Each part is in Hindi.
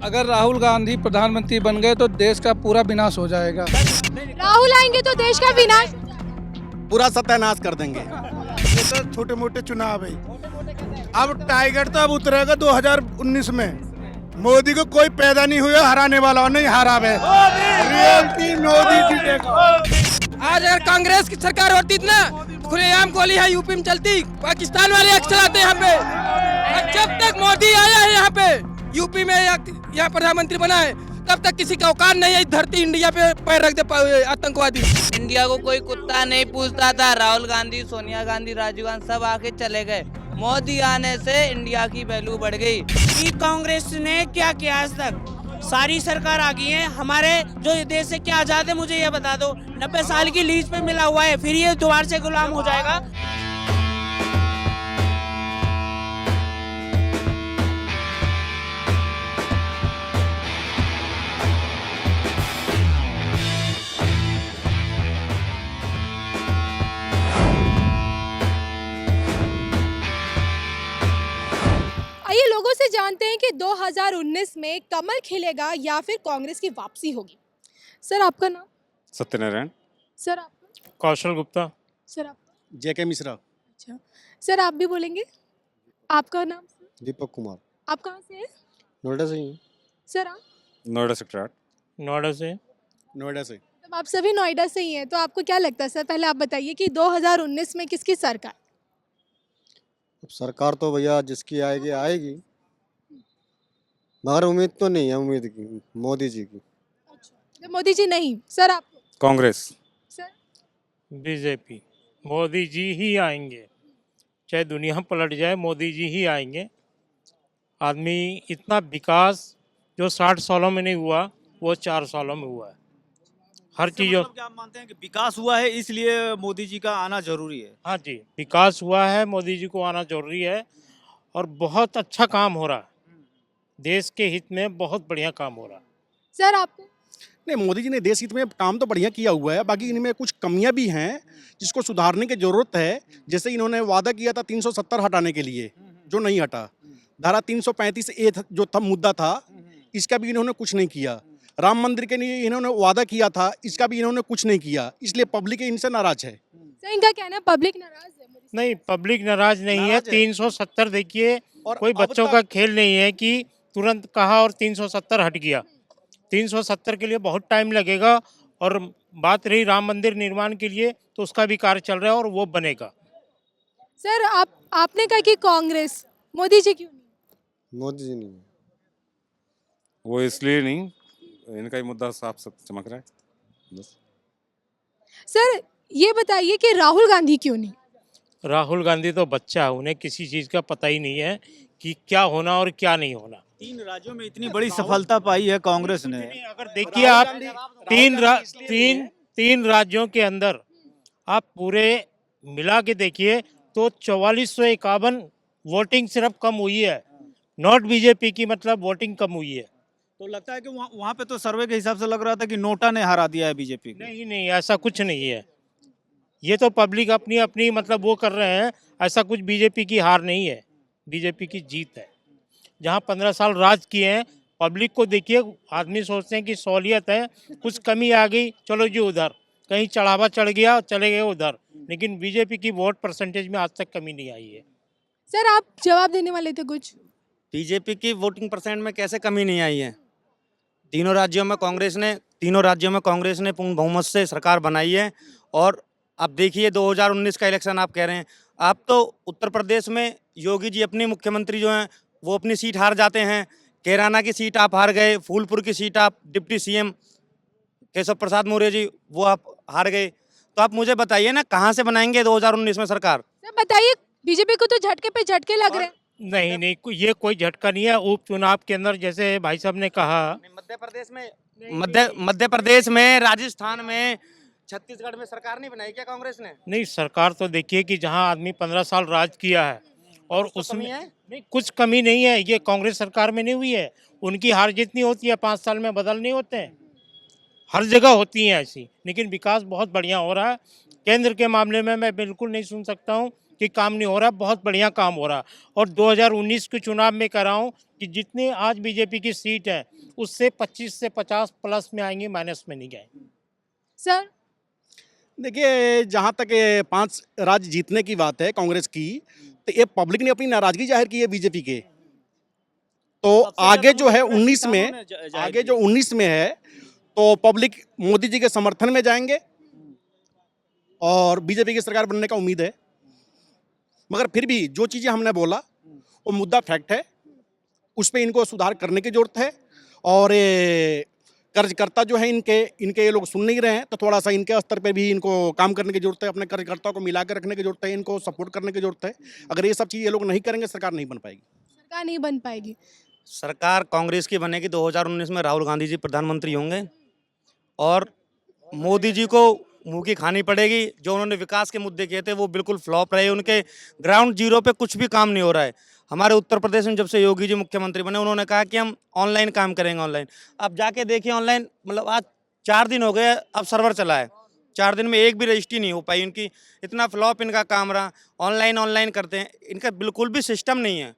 अगर राहुल गांधी प्रधानमंत्री बन गए तो देश का पूरा विनाश हो जाएगा। राहुल आएंगे तो देश का विनाश। पूरा सत्यानाश कर देंगे। ये तो छोटे मोटे चुनाव है। अब टाइगर तो अब उतरेगा 2019 में। मोदी को कोई पैदा नहीं हुआ हराने वाला, नहीं हारा है। रियलिटी मोदी जीतेगा। आज अगर कांग्रेस की सरकार होती ना, खुलेआम गोली है यूपी में चलती, पाकिस्तान वाले अक्सर आते हैं यहाँ पे। और जब तक मोदी आया है यहाँ पे यूपी में यहाँ प्रधानमंत्री बना है, तब तक किसी का औकात नहीं है इस धरती इंडिया पे पैर रख दे आतंकवादी। इंडिया को कोई कुत्ता नहीं पूछता था। राहुल गांधी, सोनिया गांधी, राजीव गांधी सब आके चले गए। मोदी आने से इंडिया की वैल्यू बढ़ गई। कि कांग्रेस ने क्या किया आज तक? सारी सरकार आ गई है। हमारे जो देश से क्या आजाद है मुझे ये बता दो। 90 साल की लीज पे मिला हुआ है, फिर ये दोबारा से गुलाम हो जाएगा। आइए लोगों से जानते हैं कि 2019 में कमल खिलेगा या फिर कांग्रेस की वापसी होगी। सर आपका नाम? सत्यनारायण। सर आपका? कौशल गुप्ता। सर आपका? जेके मिश्रा। अच्छा सर आप भी बोलेंगे? आपका नाम? दीपक कुमार। आप कहाँ से हैं? नोएडा से ही। सर आप? नोएडा सेक्टर 8। नोएडा से। नोएडा से। तो आप सभी नोएडा से ही हैं, तो आपको क्या लगता है सर, पहले आप बताइए कि 2019 में किसकी सरकार? अब सरकार तो भैया जिसकी आएगी आएगी, मगर उम्मीद तो नहीं है उम्मीद की मोदी जी की। तो मोदी जी नहीं। सर आप? कांग्रेस। सर? बीजेपी। मोदी जी ही आएंगे, चाहे दुनिया पलट जाए मोदी जी ही आएंगे। आदमी इतना विकास जो 60 सालों में नहीं हुआ वो 4 सालों में हुआ है। हर चीज़ों मतलब क्या आप मानते हैं कि विकास हुआ है इसलिए मोदी जी का आना जरूरी है? हाँ जी, विकास हुआ है, मोदी जी को आना जरूरी है और बहुत अच्छा काम हो रहा है। देश के हित में बहुत बढ़िया काम हो रहा है। सर आपको? नहीं, मोदी जी ने देश हित में काम तो बढ़िया किया हुआ है, बाकी इनमें कुछ कमियां भी हैं जिसको सुधारने की जरूरत है। जैसे इन्होंने वादा किया था 370 हटाने के लिए, जो नहीं हटा। धारा 335A जो था मुद्दा था, इसका भी इन्होंने कुछ नहीं किया। राम मंदिर के लिए इन्होंने वादा किया था, इसका भी इन्होंने कुछ नहीं किया, इसलिए पब्लिक इनसे नाराज है। सर इनका कहना है पब्लिक नाराज है। नहीं, पब्लिक नाराज नहीं है। 370 देखिए, और कोई अब बच्चों तक- का खेल नहीं है कि तुरंत कहा और 370 हट गया। 370 के लिए बहुत टाइम लगेगा। और बात रही राम मंदिर निर्माण के लिए, तो उसका भी कार्य चल रहा है और वो बनेगा। सर आपने कहा कि कांग्रेस, मोदी जी क्यों नहीं? मोदी जी नहीं। वो इसलिए नहीं, इनका ही मुद्दा साफ चमक रहा है बस। सर ये बताइए कि राहुल गांधी क्यों नहीं? राहुल गांधी तो बच्चा है, उन्हें किसी चीज़ का पता ही नहीं है कि क्या होना और क्या नहीं होना। 3 राज्यों में इतनी बड़ी सफलता पाई है कांग्रेस ने। अगर देखिए आप तीन राज्यों के अंदर आप पूरे मिला के देखिए तो 4451 वोटिंग सिर्फ कम हुई है। नॉट बीजेपी की, मतलब वोटिंग कम हुई है। तो लगता है कि वहाँ पे तो सर्वे के हिसाब से लग रहा था कि नोटा ने हरा दिया है बीजेपी को। नहीं नहीं, ऐसा कुछ नहीं है। ये तो पब्लिक अपनी अपनी मतलब वो कर रहे हैं। ऐसा कुछ बीजेपी की हार नहीं है, बीजेपी की जीत है। जहाँ 15 साल राज किए हैं, पब्लिक को देखिए, आदमी सोचते हैं कि सहूलियत है, कुछ कमी आ गई, चलो जी उधर, कहीं चढ़ावा चढ़ गया चले गए उधर। लेकिन बीजेपी की वोट परसेंटेज में आज तक कमी नहीं आई है। सर आप जवाब देने वाले थे कुछ? बीजेपी की वोटिंग परसेंट में कैसे कमी नहीं आई है? तीनों राज्यों में कांग्रेस ने पूर्ण बहुमत से सरकार बनाई है। और अब देखिए 2019 का इलेक्शन आप कह रहे हैं, आप तो उत्तर प्रदेश में योगी जी अपने मुख्यमंत्री जो हैं वो अपनी सीट हार जाते हैं। कैराना की सीट आप हार गए, फूलपुर की सीट आप डिप्टी सीएम केशव प्रसाद मौर्य जी वो आप हार गए। तो आप मुझे बताइए ना, कहाँ से बनाएंगे 2019 में सरकार? सर बताइए, बीजेपी को तो झटके पे झटके लग रहे हैं। नहीं नहीं, ये कोई झटका नहीं है। उपचुनाव के अंदर जैसे भाई साहब ने कहा, मध्य प्रदेश में, राजस्थान में, छत्तीसगढ़ में सरकार नहीं बनाई क्या कांग्रेस ने? नहीं, सरकार तो देखिए कि जहां आदमी 15 साल राज किया है और उसमें नहीं कुछ कमी नहीं है। ये कांग्रेस सरकार में नहीं हुई है। उनकी हार जितनी होती है 5 साल में बदल नहीं होते हैं, हर जगह होती हैं ऐसी। लेकिन विकास बहुत बढ़िया हो रहा है। केंद्र के मामले में मैं बिल्कुल नहीं सुन सकता हूँ कि काम नहीं हो रहा, बहुत बढ़िया काम हो रहा। और 2019 के चुनाव में कह रहा हूँ कि जितनी आज बीजेपी की सीट है उससे 25 से 50 प्लस में आएंगे, माइनस में नहीं गए। सर देखिए, जहाँ तक ये 5 राज्य जीतने की बात है कांग्रेस की, तो ये पब्लिक ने अपनी नाराजगी जाहिर की है बीजेपी के। तो आगे जो है 19 में, आगे जो 19 में है, तो पब्लिक मोदी जी के समर्थन में जाएंगे और बीजेपी की सरकार बनने का उम्मीद है। मगर फिर भी जो चीज़ें हमने बोला वो मुद्दा फैक्ट है, उस पर इनको सुधार करने की जरूरत है। और ये कर्जकर्ता जो है इनके ये लोग सुन नहीं रहे हैं, तो थोड़ा सा इनके स्तर पे भी इनको काम करने की जरूरत है, अपने कार्यकर्ताओं को मिला कर रखने की जरूरत है, इनको सपोर्ट करने की जरूरत है। अगर ये सब चीज़ ये लोग नहीं करेंगे, सरकार नहीं बन पाएगी। सरकार नहीं बन पाएगी। सरकार कांग्रेस की बनेगी। 2019 में राहुल गांधी जी प्रधानमंत्री होंगे और मोदी जी को मुंह की खानी पड़ेगी। जो उन्होंने विकास के मुद्दे किए थे वो बिल्कुल फ्लॉप रहे, उनके ग्राउंड जीरो पे कुछ भी काम नहीं हो रहा है। हमारे उत्तर प्रदेश में जब से योगी जी मुख्यमंत्री बने, उन्होंने कहा कि हम ऑनलाइन काम करेंगे। ऑनलाइन अब जाके देखिए, ऑनलाइन मतलब आज 4 दिन हो गए अब सर्वर चला है, 4 दिन में एक भी रजिस्ट्री नहीं हो पाई इनकी। इतना फ्लॉप इनका काम रहा। ऑनलाइन करते हैं, इनका बिल्कुल भी सिस्टम नहीं है।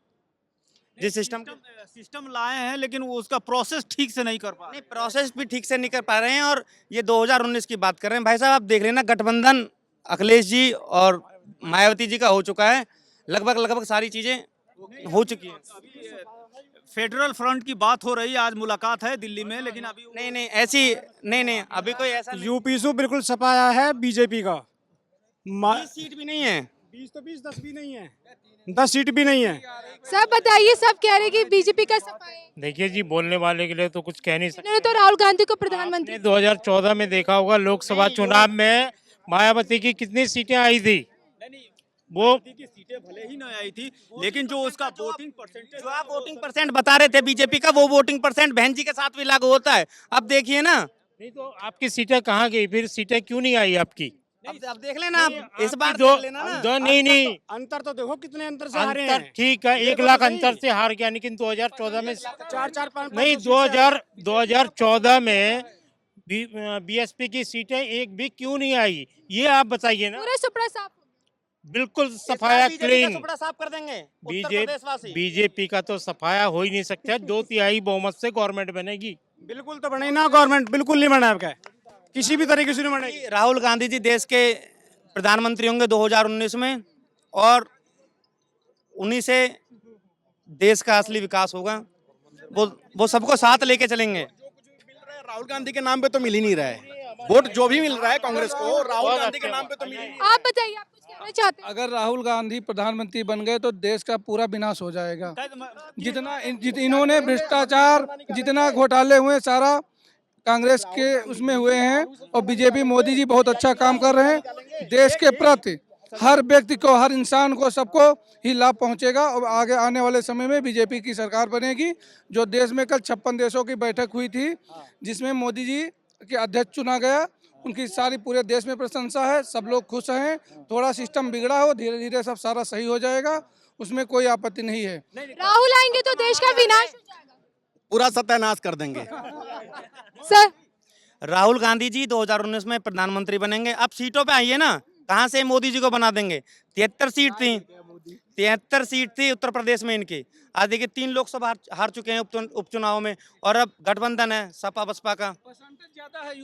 जिस सिस्टम लाए हैं लेकिन वो उसका प्रोसेस ठीक से नहीं कर पा रहे। नहीं, प्रोसेस भी ठीक से नहीं कर पा रहे हैं। और ये 2019 की बात कर रहे हैं भाई साहब, आप देख लेना, गठबंधन अखिलेश जी और मायावती जी का हो चुका है, लगभग सारी चीजें हो चुकी हैं। फेडरल फ्रंट की बात हो रही है, आज मुलाकात है दिल्ली में, लेकिन अभी नहीं ऐसी नहीं अभी कोई ऐसा यूपी से बिल्कुल सफाया है बीजेपी का। 20 सीट भी नहीं है, 20 तो 20, 10 भी नहीं है, 10 सीट भी नहीं है। सब बताइए, सब कह रहे हैं कि बीजेपी का सफाया है। देखिए जी, बोलने वाले के लिए तो कुछ कह नहीं सकते। इन्होंने तो राहुल गांधी को प्रधानमंत्री 2014 में देखा होगा लोकसभा चुनाव में मायावती की कितनी सीटें आई थी। वो की सीटें भले ही नहीं आई थी, लेकिन जो उसका वोटिंग परसेंटेज, जो आप वोटिंग परसेंट बता रहे थे बीजेपी का, वो वोटिंग परसेंट बहन जी के साथ भी लागू होता है। अब देखिए ना, नहीं तो आपकी सीटें कहाँ गई, फिर सीटें क्यों नहीं आई आपकी? अब देख लेना, आप इस बार दो देख लेना ना। नहीं अंतर तो देखो कितने अंतर से हारे अंतर हैं। ठीक है, 1 लाख अंतर से हार गया, लेकिन 2014 में 4-4-5 नहीं, 2014 में बीएसपी की सीटें एक भी क्यों नहीं आई, ये आप बताइए ना। पूरा सुपड़ा साफ। बिल्कुल सफाया क्लीन। कपड़ा साफ कर देंगे उत्तर प्रदेशवासी। बीजेपी का तो सफाया हो ही नहीं सकता। 2/3 बहुमत से गवर्नमेंट बनेगी। बिल्कुल तो बने ना, गवर्नमेंट बिल्कुल नहीं बना आपका, किसी भी तरीके से नहीं बनेगी। राहुल गांधी जी देश के प्रधानमंत्री होंगे 2019 में, और उन्हीं से देश का असली विकास होगा। वो सबको साथ लेके चलेंगे। राहुल गांधी के नाम पे तो मिल ही नहीं रहा है वोट, जो भी मिल रहा है कांग्रेस को राहुल गांधी के नाम पे तो मिल ही नहीं रहा है। आप बताइए, आप कुछ कहना चाहते हैं? अगर राहुल गांधी प्रधानमंत्री बन गए तो देश का पूरा विनाश हो जाएगा। जितना इन्होंने भ्रष्टाचार, जितना घोटाले हुए, सारा कांग्रेस के उसमें हुए हैं। और बीजेपी, मोदी जी बहुत अच्छा काम कर रहे हैं। देश के प्रति हर व्यक्ति को, हर इंसान को, सबको ही लाभ पहुंचेगा। और आगे आने वाले समय में बीजेपी की सरकार बनेगी। जो देश में कल 56 देशों की बैठक हुई थी, जिसमें मोदी जी के अध्यक्ष चुना गया, उनकी सारी पूरे देश में प्रशंसा है, सब लोग खुश हैं। थोड़ा सिस्टम बिगड़ा हो, धीरे धीरे सब सारा सही हो जाएगा, उसमें कोई आपत्ति नहीं है। राहुल आएंगे तो देश का विनाश हो जाएगा, पूरा सत्यानाश कर देंगे। सर। राहुल गांधी जी 2019 में प्रधानमंत्री बनेंगे। अब सीटों पे आइए ना, कहाँ से मोदी जी को बना देंगे? 73 सीट थी, 73 सीट थी उत्तर प्रदेश में इनकी। आज देखिए 3 लोकसभा हार चुके हैं उपचुनाव में, और अब गठबंधन है सपा बसपा का। परसेंटेज ज्यादा है,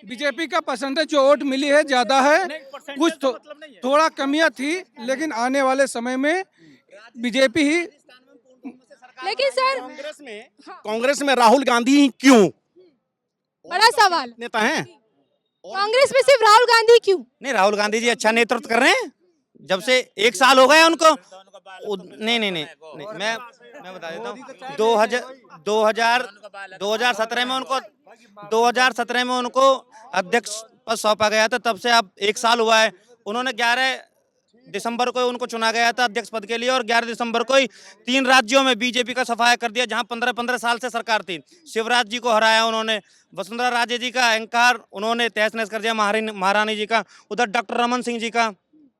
बीजेपी का परसेंटेज जो वोट मिली है ज्यादा है। कुछ थोड़ा कमियां थी, लेकिन आने वाले समय में बीजेपी ही। लेकिन सर, कांग्रेस में राहुल गांधी ही क्यों? बड़ा सवाल। नेता हैं कांग्रेस में सिर्फ राहुल गांधी क्यों? नहीं, राहुल गांधी जी अच्छा नेतृत्व कर रहे हैं। जब से 1 साल हो गए उनको। नहीं, मैं बता देता हूँ। 2017 में उनको अध्यक्ष पद सौंपा गया था, तब से अब 1 साल हुआ है। उन्होंने 11 दिसंबर को उनको चुना गया था अध्यक्ष पद के लिए, और 11 दिसंबर को ही 3 राज्यों में बीजेपी का सफाया कर दिया, जहां 15-15 साल से सरकार थी। शिवराज जी को हराया उन्होंने, वसुंधरा राजे जी का अहंकार उन्होंने तहस नहस कर दिया, महारानी जी का, उधर डॉक्टर रमन सिंह जी का।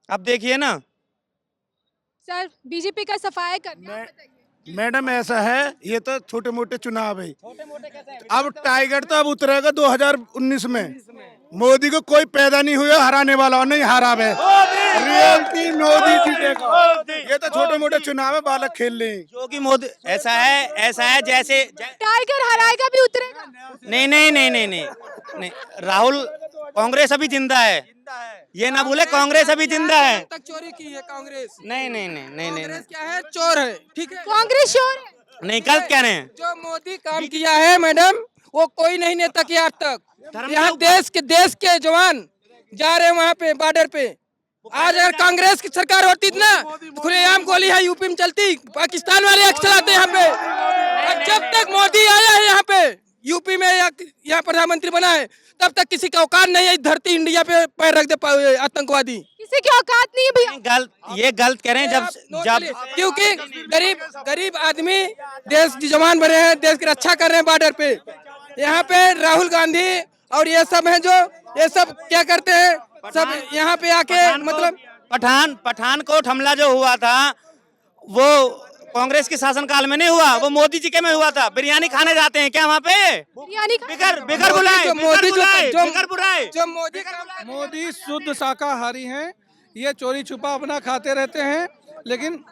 अब देखिए ना सर, बीजेपी का सफाया करना, मैडम ऐसा है, ये तो छोटे मोटे चुनाव है। अब टाइगर तो अब उतरेगा 2019 में। मोदी को कोई पैदा नहीं हुआ हराने वाला, और नहीं हारा है। रियलिटी मोदी जीतेगा। ये तो छोटे मोटे चुनाव है, बालक खेल ले। जो कि मोदी ऐसा है जैसे टाइगर हराएगा भी उतरेगा। नहीं नहीं नहीं नहीं नहीं नहीं, राहुल कांग्रेस अभी जिंदा है, ये ना भूले कांग्रेस अभी जिंदा है। तक चोरी की है कांग्रेस। नहीं नहीं नहीं नहीं नहीं कांग्रेस क्या है, चोर है, ठीक है। कांग्रेस चोर है। नहीं, गलत कह रहे हैं। जो मोदी काम किया है मैडम, वो कोई नहीं नेता किया आज तक। यहाँ देश के जवान जा रहे हैं वहाँ पे बॉर्डर पे। आज अगर कांग्रेस की सरकार होती ना, तो खुलेआम गोली है यूपी में चलती। पाकिस्तान वाले अक्सर आते हैं यहाँ पे। और जब तक मोदी आया है यहाँ पे यूपी में, यहाँ प्रधानमंत्री बना है, तब तक किसी का औकात नहीं है धरती इंडिया पे पैर रख दे पाए आतंकवादी। किसी की औकात नहीं है भैया। ये गलत कह रहे हैं। जब क्योंकि गरीब आदमी देश के जवान बने हैं, देश की रक्षा कर रहे हैं बॉर्डर पे। यहाँ पे राहुल गांधी और ये सब हैं, जो ये सब क्या करते हैं, सब यहाँ पे आके मतलब पठानकोट हमला जो हुआ था वो कांग्रेस के शासनकाल में नहीं हुआ, वो मोदी जी के में हुआ था। बिरयानी खाने जाते हैं क्या वहाँ पे? बिरयानी बिगर बुलाए। जो मोदी शुद्ध शाकाहारी हैं। ये चोरी छुपा अपना खाते रहते हैं, लेकिन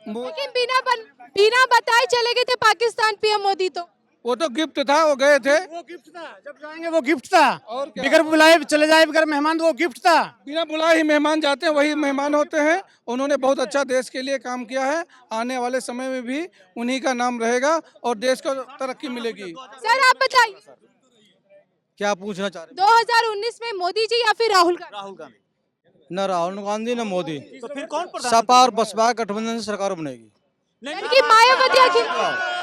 बिना बताए चले गए थे पाकिस्तान पीएम मोदी। तो वो तो गिफ्ट था, वो गए थे। वो गिफ्ट था, जब जाएंगे वो गिफ्ट था। और क्या? बिगर बुलाए चले जाए, बिगर मेहमान, तो वो गिफ्ट था। बिना बुलाए ही मेहमान जाते हैं, वही मेहमान होते हैं। उन्होंने बहुत अच्छा देश के लिए काम किया है। आने वाले समय में भी उन्हीं का नाम रहेगा और देश को तरक्की मिलेगी। सर आप बताइए, क्या पूछना चाह रहे 2019 में मोदी जी या फिर राहुल गांधी? राहुल गांधी। न राहुल गांधी न मोदी। तो फिर कौन सपा और बसपा गठबंधन से सरकार बनेगी। कि मायावती आखिर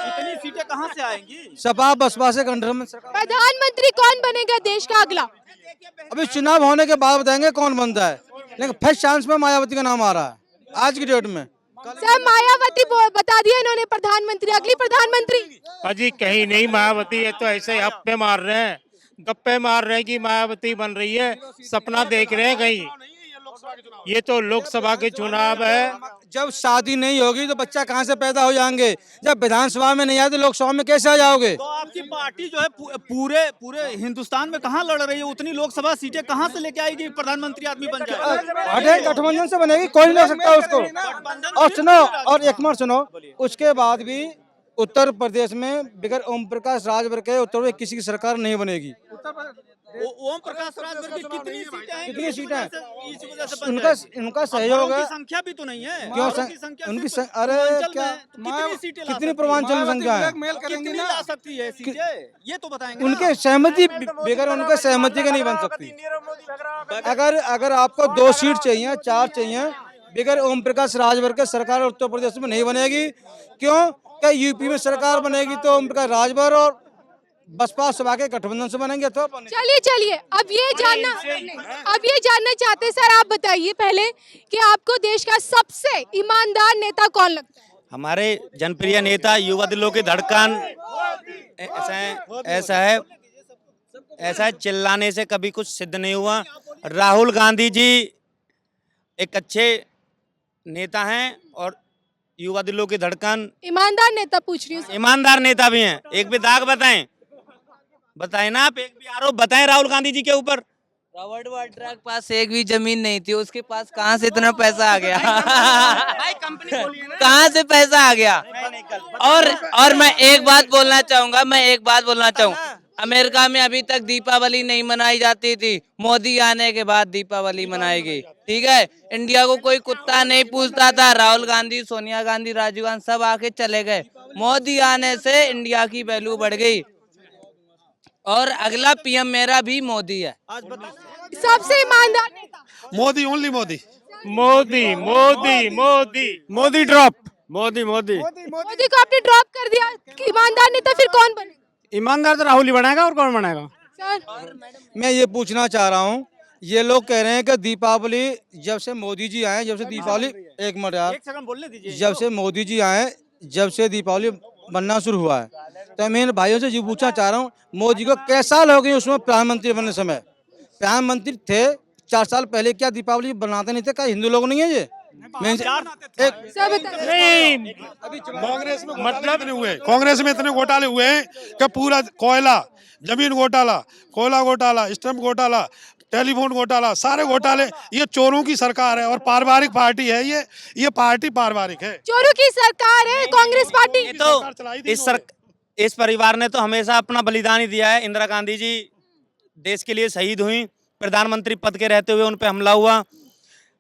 इतनी सीटें कहाँ से आएंगी? सपा बसपा से गठबंधन सरकार। प्रधानमंत्री कौन बनेगा देश का अगला? अभी चुनाव होने के बाद बताएंगे कौन बनता है, लेकिन फर्स्ट चांस में मायावती का नाम आ रहा है आज की डेट में। सर मायावती बता दिया इन्होंने प्रधानमंत्री, अगली प्रधानमंत्री। अजी कहीं नहीं मायावती है, तो ऐसे गप्पे मार रहे हैं, गप्पे मार रहे हैं कि मायावती बन रही है, सपना देख रहे हैं कहीं। ये तो लोकसभा के चुनाव है। जब शादी नहीं होगी तो बच्चा कहाँ से पैदा हो जाएंगे? जब विधानसभा में नहीं आए तो लोकसभा में कैसे आ जाओगे? तो आपकी पार्टी जो है पूरे हिंदुस्तान में कहाँ लड़ रही है? उतनी लोकसभा सीटें कहाँ से लेके आएगी? प्रधानमंत्री आदमी बन जाए। गठबंधन से बनेगी, कोई नहीं ले सकता उसको। और सुनो, और एक मिनट सुनो, उसके बाद भी उत्तर प्रदेश में बगैर ओम प्रकाश राजभर के उत्तर प्रदेश किसी की सरकार नहीं बनेगी। ओम प्रकाश राजभर की कितनी सीटें हैं? उनका सहयोग है। संख्या भी तो नहीं है। क्यों उनकी अरे क्या कितनी पूर्वांचल में संख्या है? कितनी ला सकती है सीटें? ये तो बताएंगे। उनके सहमति बगैर उनके सहमति के नहीं बन सकती। अगर आपको 2 सीट चाहिए, 4 चाहिए, बगैर ओम प्रकाश राजभर के सरकार उत्तर प्रदेश में नहीं बनेगी। क्यों? क्या यूपी में सरकार बनेगी तो ओम प्रकाश राजभर और बसपा सपा के गठबंधन से बनेंगे तो चलिए अब ये जानना चाहते सर, आप बताइए पहले कि आपको देश का सबसे ईमानदार नेता कौन लगता है? हमारे जनप्रिय नेता, युवा दिलों की धड़कन। ऐसा है चिल्लाने से कभी कुछ सिद्ध नहीं हुआ। राहुल गांधी जी एक अच्छे नेता हैं और युवा दिलों की धड़कन। ईमानदार नेता पूछ रही हूँ। ईमानदार नेता भी हैं। एक भी दाग बताएं ना आप, एक भी आरोप बताएं राहुल गांधी जी के ऊपर। रॉबर्ट वाड्रा के पास एक भी जमीन नहीं थी, उसके पास कहाँ से इतना पैसा आ गया? कहाँ से पैसा आ गया? और मैं एक बात बोलना चाहूंगा, अमेरिका में अभी तक दीपावली नहीं मनाई जाती थी, मोदी आने के बाद दीपावली मनाई गई। ठीक है, इंडिया को कोई कुत्ता नहीं पूछता था। राहुल गांधी, सोनिया गांधी, राजीव गांधी सब आके चले गए। मोदी आने से इंडिया की वैल्यू बढ़ गई और अगला पीएम मेरा भी मोदी है। सबसे ईमानदार नेता मोदी, ओनली मोदी। मोदी ड्रॉप। मोदी को आपने ड्रॉप कर दिया। ईमानदार नेता फिर कौन बने? ईमानदार तो राहुल ही बनाएगा, और कौन बनाएगा? सर मैं ये पूछना चाह रहा हूँ, ये लोग कह रहे हैं कि दीपावली जब से मोदी जी आए, जब से दीपावली, एक मिनट यार, एक सेकंड बोलने दीजिए। जब से मोदी जी आए, जब से दीपावली बनना शुरू हुआ है, तो मैं इन भाइयों से ये पूछना चाह रहा हूँ, मोदी को कैसा साल हो गए उसमें प्रधानमंत्री बनने समय? प्रधानमंत्री थे 4 साल पहले, क्या दीपावली बनाते नहीं थे? क्या हिंदू लोग नहीं है ये? सर बताइए। नहीं कांग्रेस में मतलब नहीं हुए, कांग्रेस में इतने घोटाले हुए हैं कि पूरा कोयला, जमीन घोटाला, कोयला घोटाला, स्टैंप घोटाला, टेलीफोन घोटाला, सारे घोटाले। ये चोरों की सरकार है और पारिवारिक पार्टी है। ये पार्टी पारिवारिक है, चोरों की सरकार है कांग्रेस पार्टी। ये तो इस परिवार ने तो हमेशा अपना बलिदान ही दिया है। इंदिरा गांधी जी देश के लिए शहीद हुई, प्रधानमंत्री पद के रहते हुए उन पे हमला हुआ।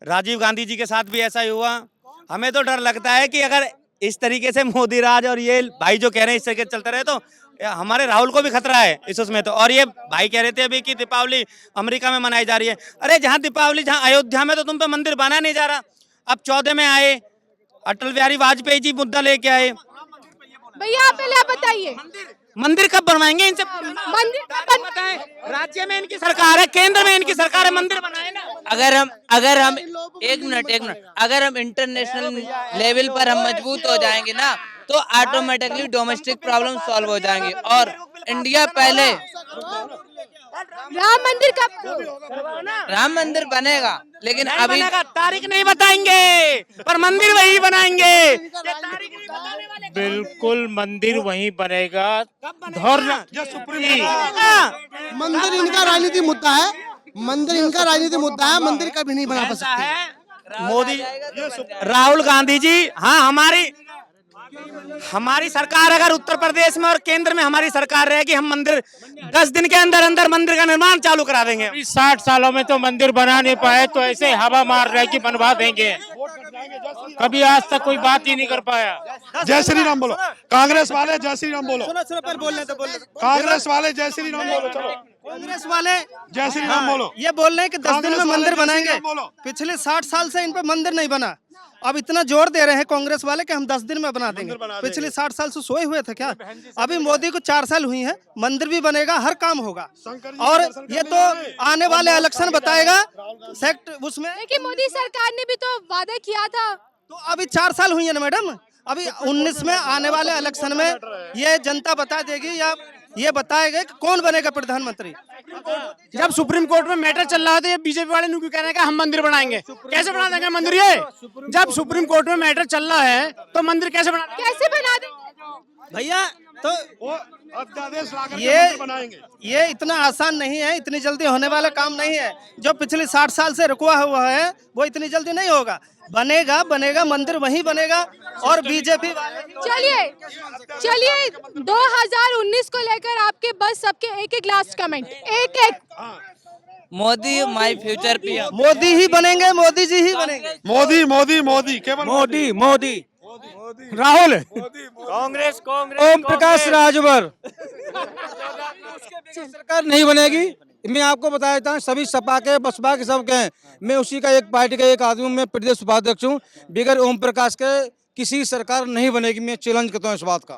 राजीव गांधी जी के साथ भी ऐसा ही हुआ। हमें तो डर लगता है कि अगर इस तरीके से मोदी राज और ये भाई जो कह रहे हैं इस तरीके से चलते रहे तो हमारे राहुल को भी खतरा है इस उसमें तो। और ये भाई कह रहे थे अभी कि दीपावली अमेरिका में मनाई जा रही है। अरे जहाँ दीपावली, जहाँ अयोध्या में तो तुम पे मंदिर बना नहीं जा रहा। अब 14 में आए, अटल बिहारी वाजपेयी जी मुद्दा लेके आए। भैया पहले आप बताइए, मंदिर कब बनवाएंगे इनसे? मंदिर कब बताएं, राज्य में इनकी सरकार है, केंद्र में इनकी सरकार है, मंदिर बनाए ना। अगर हम एक मिनट अगर हम इंटरनेशनल लेवल पर हम मजबूत हो जाएंगे ना तो ऑटोमेटिकली डोमेस्टिक प्रॉब्लम सॉल्व हो जाएंगी। और इंडिया पहले राम मंदिर बनेगा, लेकिन अभी तारीख नहीं बताएंगे पर मंदिर वही बनाएंगे। बिल्कुल मंदिर वहीं बनेगा। मंदिर इनका राजनीति मुद्दा है, मंदिर इनका राजनीति मुद्दा है, मंदिर कभी नहीं बना सकते है मोदी, राहुल गांधी जी। हाँ, हमारी सरकार अगर उत्तर प्रदेश में और केंद्र में हमारी सरकार रहेगी, हम मंदिर 10 दिन के अंदर अंदर मंदिर का निर्माण चालू करा देंगे। 60 सालों में तो मंदिर बना नहीं पाए, तो ऐसे हवा मार रहे कि बनवा देंगे। कभी आज तक कोई बात ही नहीं कर पाया। जय श्री राम बोलो, कांग्रेस वाले जय श्री राम बोलो, कांग्रेस वाले जय श्री राम बोलो, चलो कांग्रेस वाले जय श्री राम बोलो। ये बोल रहे हैं कि 10 दिन में मंदिर बनाएंगे। बोलो। पिछले 60 साल से इन पे मंदिर नहीं बना, अब इतना जोर दे रहे हैं कांग्रेस वाले कि हम 10 दिन में बना देंगे। पिछले 60 साल से सोए हुए थे क्या? अभी मोदी को 4 साल हुई है, मंदिर भी बनेगा, हर काम होगा। और ये तो आने वाले इलेक्शन बताएगा सेक्ट उसमें। लेकिन मोदी सरकार ने भी तो वादा किया था। तो अभी 4 साल हुई है ना मैडम, अभी 19 में आने वाले इलेक्शन में ये जनता बता देगी या ये बताएगा कि कौन बनेगा प्रधानमंत्री। जब सुप्रीम कोर्ट में मैटर चल रहा है तो ये बीजेपी वाले क्यों कह रहे हैं कि हम मंदिर बनाएंगे? कैसे बना देंगे मंदिर? ये जब सुप्रीम कोर्ट में मैटर चल रहा है तो मंदिर कैसे बना देंगे भैया? तो अध्यादेश लाकर ये बनाएंगे। ये इतना आसान नहीं है, इतनी जल्दी होने वाला काम नहीं है। जो पिछले 60 साल से रुका हुआ है वो इतनी जल्दी नहीं होगा। बनेगा मंदिर वहीं बनेगा। और बीजेपी चलिए 2019 को लेकर आपके बस सबके एक लास्ट कमेंट, एक Modi my future PM. Modi ही बनेंगे, मोदी जी ही बनेंगे। मोदी केवल मोदी राहुल कांग्रेस ओम प्रकाश राजभर सरकार नहीं बनेगी। मैं आपको बताया देता हूँ, सभी सपा के बसपा के सब के हैं। मैं उसी का एक पार्टी का एक आदमी हूँ, मैं प्रदेश उपाध्यक्ष हूँ। बगैर ओम प्रकाश के किसी सरकार नहीं बनेगी। मैं चैलेंज करता हूँ इस बात का।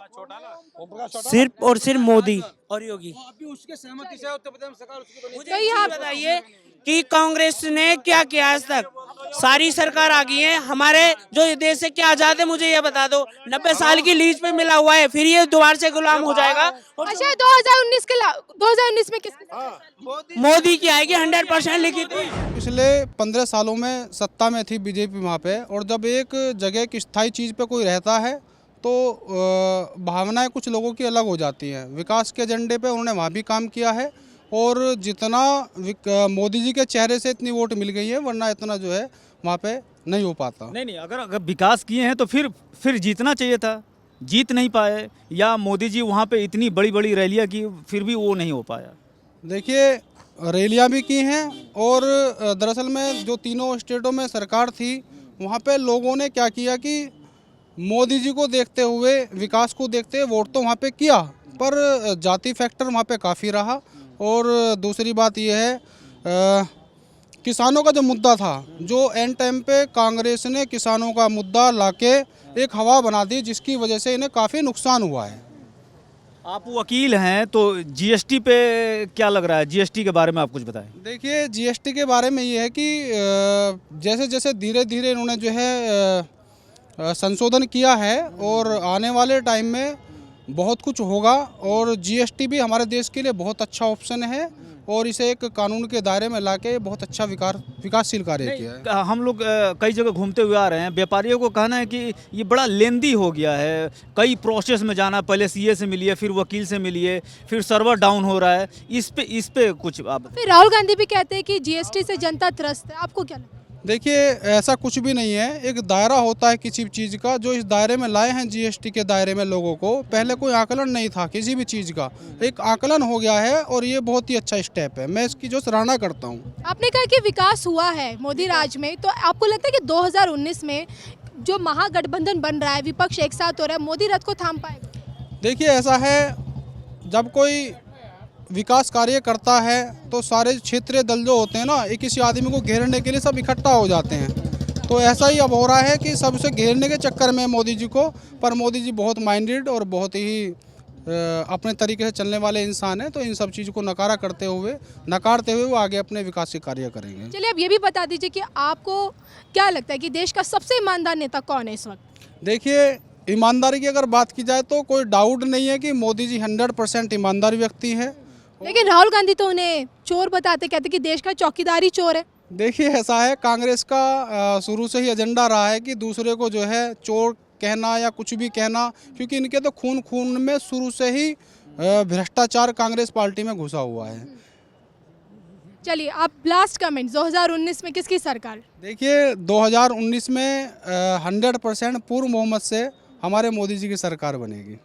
सिर्फ और सिर्फ मोदी और योगी। उसके सहमति से उत्तर प्रदेश सरकार उसकी बनेगी। तो ये बताइए कि कांग्रेस ने क्या किया आज तक? सारी सरकार आ गई है, हमारे जो ये देश से क्या आजाद है मुझे ये बता दो। 90 साल की लीज पे मिला हुआ है, फिर ये दोबारा से गुलाम हो जाएगा। अच्छा 2019 में किस मोदी की आएगी 100% लिखी थी। पिछले 15 सालों में सत्ता में थी बीजेपी वहाँ पे, और जब एक जगह की स्थायी चीज़ पे कोई रहता है तो भावनाएं कुछ लोगों की अलग हो जाती हैं। विकास के एजेंडे पे उन्होंने वहाँ भी काम किया है, और जितना मोदी जी के चेहरे से इतनी वोट मिल गई है, वरना इतना जो है वहाँ पे नहीं हो पाता। नहीं, अगर विकास किए हैं तो फिर जीतना चाहिए था, जीत नहीं पाए। या मोदी जी वहाँ पे इतनी बड़ी बड़ी रैलियाँ की, फिर भी वो नहीं हो पाया। देखिए, रैलियाँ भी की हैं, और दरअसल में जो तीनों स्टेटों में सरकार थी वहाँ पे लोगों ने क्या किया कि मोदी जी को देखते हुए, विकास को देखते हुए वोट तो वहाँ पे किया, पर जाति फैक्टर वहाँ पे काफ़ी रहा। और दूसरी बात यह है, किसानों का जो मुद्दा था, जो एंड टाइम पे कांग्रेस ने किसानों का मुद्दा लाके एक हवा बना दी, जिसकी वजह से इन्हें काफ़ी नुकसान हुआ है। आप वकील हैं तो जीएसटी पे क्या लग रहा है? जीएसटी के बारे में आप कुछ बताएं। देखिए, जीएसटी के बारे में ये है कि जैसे जैसे धीरे धीरे इन्होंने जो है संशोधन किया है, और आने वाले टाइम में बहुत कुछ होगा। और जीएसटी भी हमारे देश के लिए बहुत अच्छा ऑप्शन है। और इसे एक कानून के दायरे में लाके बहुत अच्छा विकासशील कार्य किया है। हम लोग कई जगह घूमते हुए आ रहे हैं, व्यापारियों को कहना है कि ये बड़ा लेंदी हो गया है, कई प्रोसेस में जाना, पहले सीए से मिलिए, फिर वकील से मिलिए, फिर सर्वर डाउन हो रहा है। इस पे कुछ आप। फिर राहुल गांधी भी कहते हैं कि जीएसटी से जनता त्रस्त है, आपको क्या लगता है? देखिए, ऐसा कुछ भी नहीं है। एक दायरा होता है किसी भी चीज़ का, जो इस दायरे में लाए हैं जीएसटी के दायरे में लोगों को, पहले कोई आकलन नहीं था किसी भी चीज़ का, एक आकलन हो गया है और ये बहुत ही अच्छा स्टेप है, मैं इसकी जो सराहना करता हूँ। आपने कहा कि विकास हुआ है मोदी राज में, तो आपको लगता है कि 2019 में जो महागठबंधन बन रहा है, विपक्ष एक साथ हो रहा है, मोदी रथ को थाम पाएगा? देखिए, ऐसा है, जब कोई विकास कार्य करता है तो सारे क्षेत्रीय दल जो होते हैं ना, एक किसी आदमी को घेरने के लिए सब इकट्ठा हो जाते हैं। तो ऐसा ही अब हो रहा है कि सबसे घेरने के चक्कर में मोदी जी को, पर मोदी जी बहुत माइंडेड और बहुत ही अपने तरीके से चलने वाले इंसान हैं, तो इन सब चीज़ को नकारते हुए वो आगे अपने विकास के कार्य करेंगे। चलिए, अब ये भी बता दीजिए कि आपको क्या लगता है कि देश का सबसे ईमानदार नेता कौन है इस वक्त? देखिए, ईमानदारी की अगर बात की जाए तो कोई डाउट नहीं है कि मोदी जी 100% ईमानदार व्यक्ति हैं। लेकिन राहुल गांधी तो उन्हें चोर बताते, कहते कि देश का चौकीदार ही चोर है। देखिए, ऐसा है, कांग्रेस का शुरू से ही एजेंडा रहा है कि दूसरे को जो है चोर कहना या कुछ भी कहना, क्योंकि इनके तो खून में शुरू से ही भ्रष्टाचार कांग्रेस पार्टी में घुसा हुआ है। चलिए, आप लास्ट कमेंट, 2019 में किसकी सरकार? देखिए, 2019 में 100% पूर्ण बहुमत से हमारे मोदी जी की सरकार बनेगी।